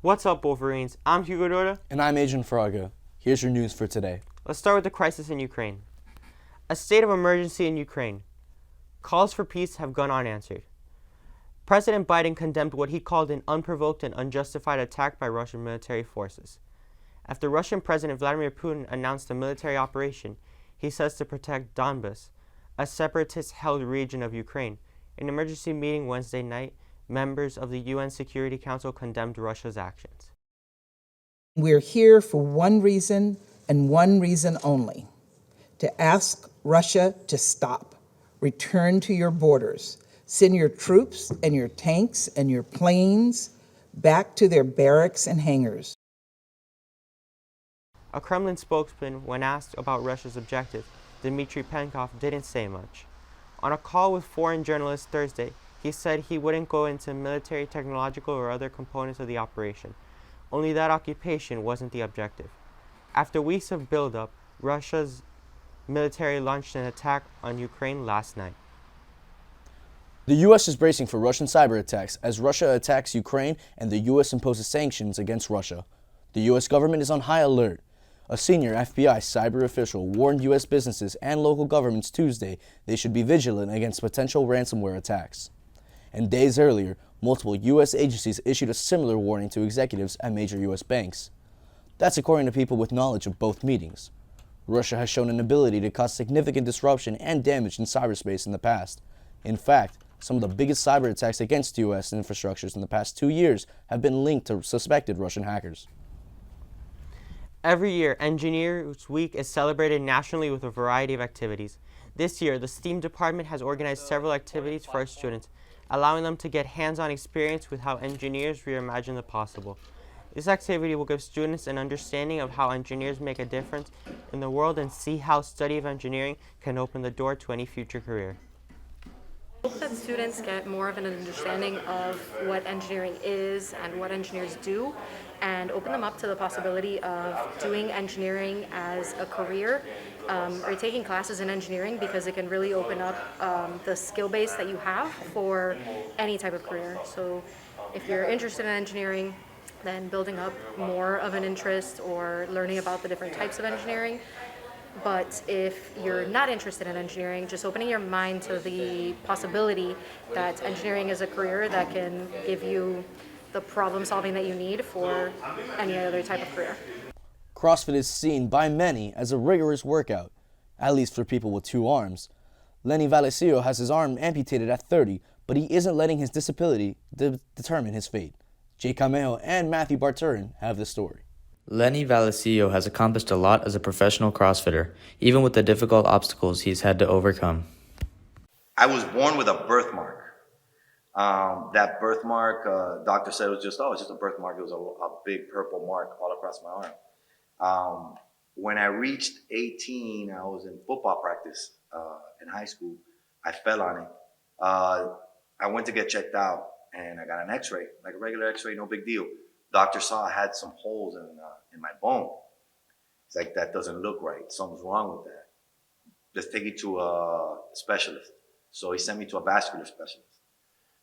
What's up, Wolverines? I'm Hugo Dorda. And I'm Agent Fraga. Here's your news for today. Let's start with the crisis in Ukraine. A state of emergency in Ukraine. Calls for peace have gone unanswered. President Biden condemned what he called an unprovoked and unjustified attack by Russian military forces. After Russian President Vladimir Putin announced a military operation, he says to protect Donbas, a separatist-held region of Ukraine. In an emergency meeting Wednesday night, members of the UN Security Council condemned Russia's actions. We're here for one reason and one reason only: to ask Russia to stop. Return to your borders. Send your troops and your tanks and your planes back to their barracks and hangars. A Kremlin spokesman, when asked about Russia's objective, Dmitry Penkov, didn't say much. On a call with foreign journalists Thursday, he said he wouldn't go into military, technological, or other components of the operation. Only that occupation wasn't the objective. After weeks of buildup, Russia's military launched an attack on Ukraine last night. The U.S. is bracing for Russian cyber attacks as Russia attacks Ukraine and the U.S. imposes sanctions against Russia. The U.S. government is on high alert. A senior FBI cyber official warned U.S. businesses and local governments Tuesday they should be vigilant against potential ransomware attacks. And days earlier, multiple U.S. agencies issued a similar warning to executives at major U.S. banks. That's according to people with knowledge of both meetings. Russia has shown an ability to cause significant disruption and damage in cyberspace in the past. In fact, some of the biggest cyber attacks against U.S. infrastructures in the past 2 years have been linked to suspected Russian hackers. Every year, Engineers Week is celebrated nationally with a variety of activities. This year, the STEAM department has organized several activities for our students, allowing them to get hands-on experience with how engineers reimagine the possible. This activity will give students an understanding of how engineers make a difference in the world and see how study of engineering can open the door to any future career. I hope that students get more of an understanding of what engineering is and what engineers do, and open them up to the possibility of doing engineering as a career, or taking classes in engineering, because it can really open up the skill base that you have for any type of career. So if you're interested in engineering, then building up more of an interest or learning about the different types of engineering. But if you're not interested in engineering, just opening your mind to the possibility that engineering is a career that can give you the problem solving that you need for any other type of career. CrossFit is seen by many as a rigorous workout, at least for people with two arms. Lenny Valencia has his arm amputated at 30, but he isn't letting his disability determine his fate. Jay Cameo and Matthew Barturin have the story. Lenny Valencia has accomplished a lot as a professional CrossFitter, even with the difficult obstacles he's had to overcome. I was born with a birthmark. That birthmark, doctor said it was it's just a birthmark. It was a big purple mark all across my arm. When I reached 18, I was in football practice in high school. I fell on it. I went to get checked out, and I got an x-ray, like a regular x-ray, no big deal. Doctor saw I had some holes in my bone. It's like, that doesn't look right. Something's wrong with that. Let's take it to a specialist. So he sent me to a vascular specialist.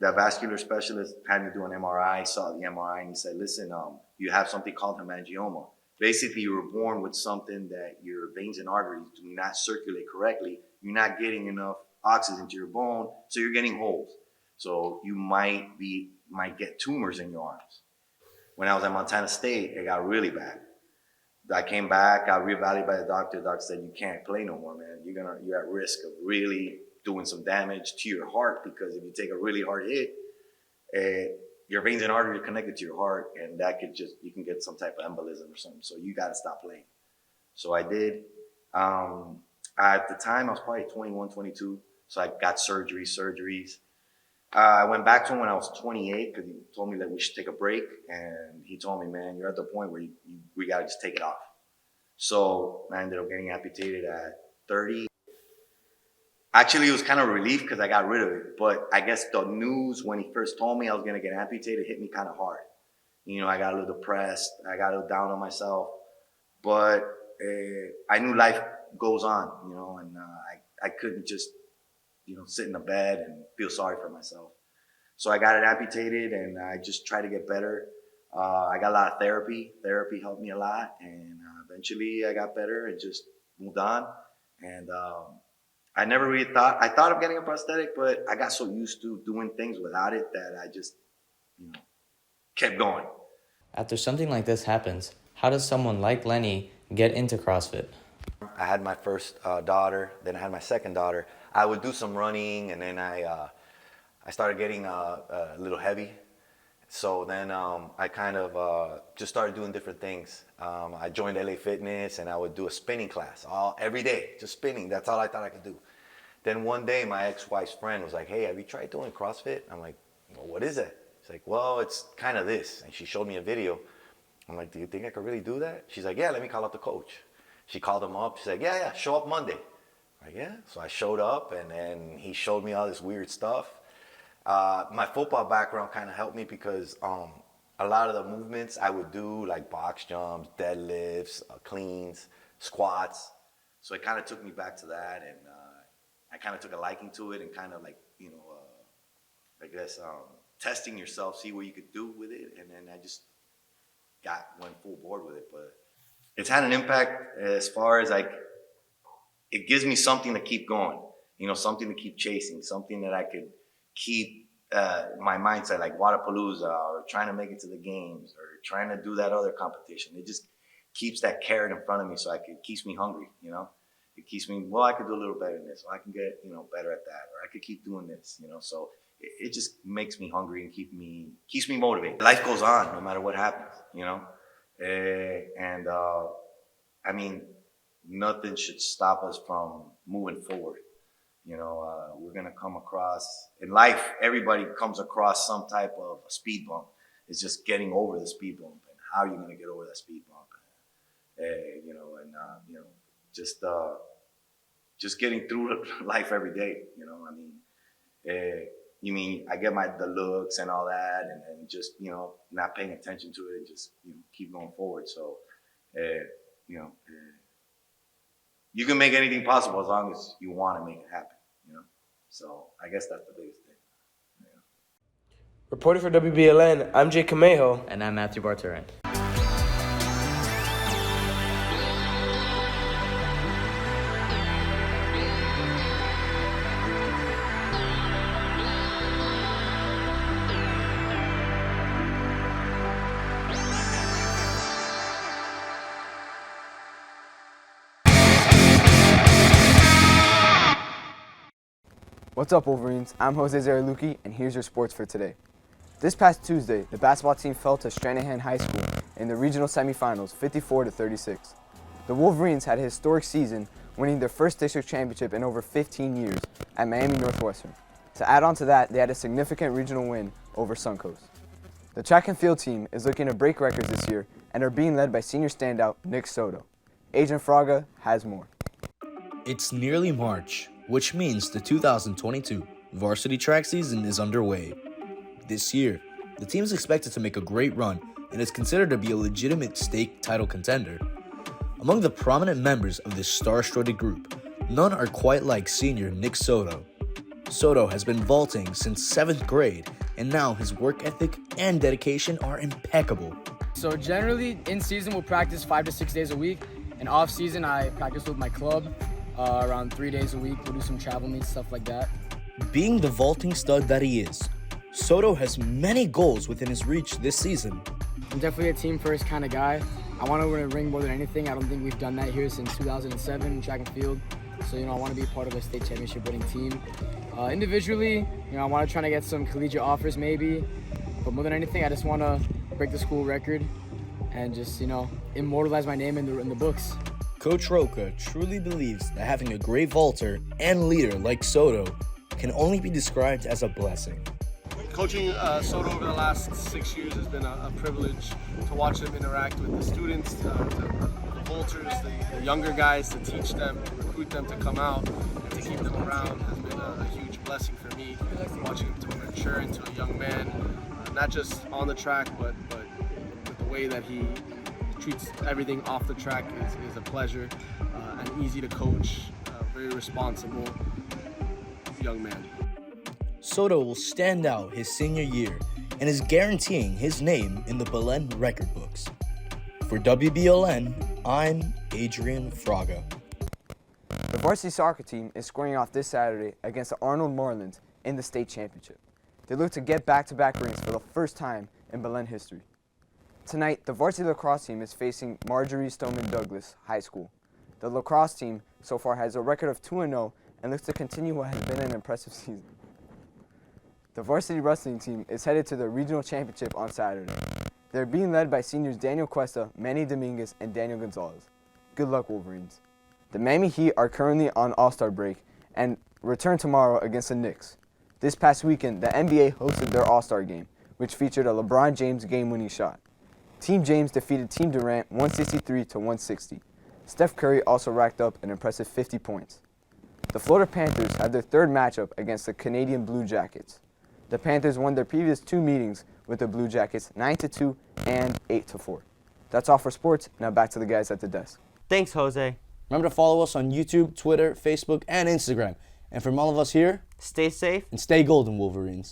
That vascular specialist had me do an MRI, saw the MRI, and he said, listen, you have something called hemangioma. Basically, you were born with something that your veins and arteries do not circulate correctly. You're not getting enough oxygen to your bone, so you're getting holes. So you might get tumors in your arms. When I was at Montana State, it got really bad. I came back, got reevaluated by the doctor. The doctor said, you can't play no more, man. You're at risk of really doing some damage to your heart, because if you take a really hard hit, your veins and arteries are connected to your heart, and you can get some type of embolism or something. So you got to stop playing. So I did. At the time, I was probably 21, 22. So I got surgeries. I went back to him when I was 28, because he told me that we should take a break. And he told me, man, you're at the point where we got to just take it off. So I ended up getting amputated at 30. Actually, it was kind of a relief because I got rid of it. But I guess the news, when he first told me I was going to get amputated, hit me kind of hard. I got a little depressed. I got a little down on myself. But I knew life goes on, and I couldn't just sit in the bed and feel sorry for myself. So I got it amputated, and I just tried to get better. I got a lot of therapy. Therapy helped me a lot, and eventually I got better and just moved on. And I never really I thought of getting a prosthetic, but I got so used to doing things without it that I just, kept going. After something like this happens, how does someone like Lenny get into CrossFit? I had my first daughter, then I had my second daughter. I would do some running, and then I started getting a little heavy. So then I kind of just started doing different things. I joined LA Fitness, and I would do a spinning class every day, just spinning. That's all I thought I could do. Then one day, my ex-wife's friend was like, "Hey, have you tried doing CrossFit?" I'm like, "Well, what is it?" She's like, "Well, it's kind of this." And she showed me a video. I'm like, "Do you think I could really do that?" She's like, "Yeah, let me call up the coach." She called him up. She's like, "Yeah, show up Monday." I'm like, "Yeah." So I showed up, and then he showed me all this weird stuff. My football background kind of helped me because a lot of the movements I would do, like box jumps, deadlifts, cleans, squats. So it kind of took me back to that, and I kind of took a liking to it, and kind of like, I guess testing yourself, see what you could do with it, and then I just went full board with it. But it's had an impact as far as like, it gives me something to keep going, something to keep chasing, something that I could keep my mindset, like Wadapalooza, or trying to make it to the games, or trying to do that other competition. It just keeps that carrot in front of me, so it keeps me hungry, It keeps me, well, I could do a little better than this, or I can get, better at that, or I could keep doing this, So it just makes me hungry and keeps me motivated. Life goes on no matter what happens, And I mean, nothing should stop us from moving forward. We're going to come across, in life, everybody comes across some type of speed bump. It's just getting over the speed bump, and how you're going to get over that speed bump. Just getting through life every day, you mean, I get the looks and all that, and just, not paying attention to it, and just, keep going forward. So, you can make anything possible as long as you want to make it happen, So I guess that's the biggest thing. Reporting for WBLN, I'm Jay Camejo. And I'm Matthew Barturin. What's up, Wolverines? I'm Jose Zaraluki, and here's your sports for today. This past Tuesday, the basketball team fell to Stranahan High School in the regional semifinals, 54-36. The Wolverines had a historic season, winning their first district championship in over 15 years at Miami Northwestern. To add on to that, they had a significant regional win over Suncoast. The track and field team is looking to break records this year and are being led by senior standout Nick Soto. Agent Fraga has more. It's nearly March, which means the 2022 varsity track season is underway. This year, the team is expected to make a great run and is considered to be a legitimate state title contender. Among the prominent members of this star-studded group, none are quite like senior Nick Soto. Soto has been vaulting since 7th grade, and now his work ethic and dedication are impeccable. So generally, in season we'll practice 5 to 6 days a week, and off season I practice with my club around 3 days a week. We'll do some travel meets, stuff like that. Being the vaulting stud that he is, Soto has many goals within his reach this season. I'm definitely a team first kind of guy. I want to win a ring more than anything. I don't think we've done that here since 2007 in track and field. So, I want to be part of a state championship winning team. Individually, I want to try to get some collegiate offers maybe. But more than anything, I just want to break the school record and just, immortalize my name in the books. Coach Roca truly believes that having a great vaulter and leader like Soto can only be described as a blessing. Coaching Soto over the last 6 years has been a privilege to watch him interact with the students, the vaulters, the younger guys, to teach them, to recruit them to come out, and to keep them around has been a huge blessing for me, watching him to mature into a young man, not just on the track, but with the way that he treats everything off the track is a pleasure, and easy to coach, very responsible young man. Soto will stand out his senior year and is guaranteeing his name in the Belen record books. For WBLN, I'm Adrian Fraga. The varsity soccer team is squaring off this Saturday against the Arnold Marlins in the state championship. They look to get back-to-back rings for the first time in Belen history. Tonight, the varsity lacrosse team is facing Marjorie Stoneman Douglas High School. The lacrosse team so far has a record of 2-0 and looks to continue what has been an impressive season. The varsity wrestling team is headed to the regional championship on Saturday. They're being led by seniors Daniel Cuesta, Manny Dominguez, and Daniel Gonzalez. Good luck, Wolverines. The Miami Heat are currently on All-Star break and return tomorrow against the Knicks. This past weekend, the NBA hosted their All-Star game, which featured a LeBron James game-winning shot. Team James defeated Team Durant 163-160. Steph Curry also racked up an impressive 50 points. The Florida Panthers had their third matchup against the Canadian Blue Jackets. The Panthers won their previous two meetings with the Blue Jackets 9-2 and 8-4. That's all for sports. Now back to the guys at the desk. Thanks, Jose. Remember to follow us on YouTube, Twitter, Facebook, and Instagram. And from all of us here, Stay safe and stay golden, Wolverines.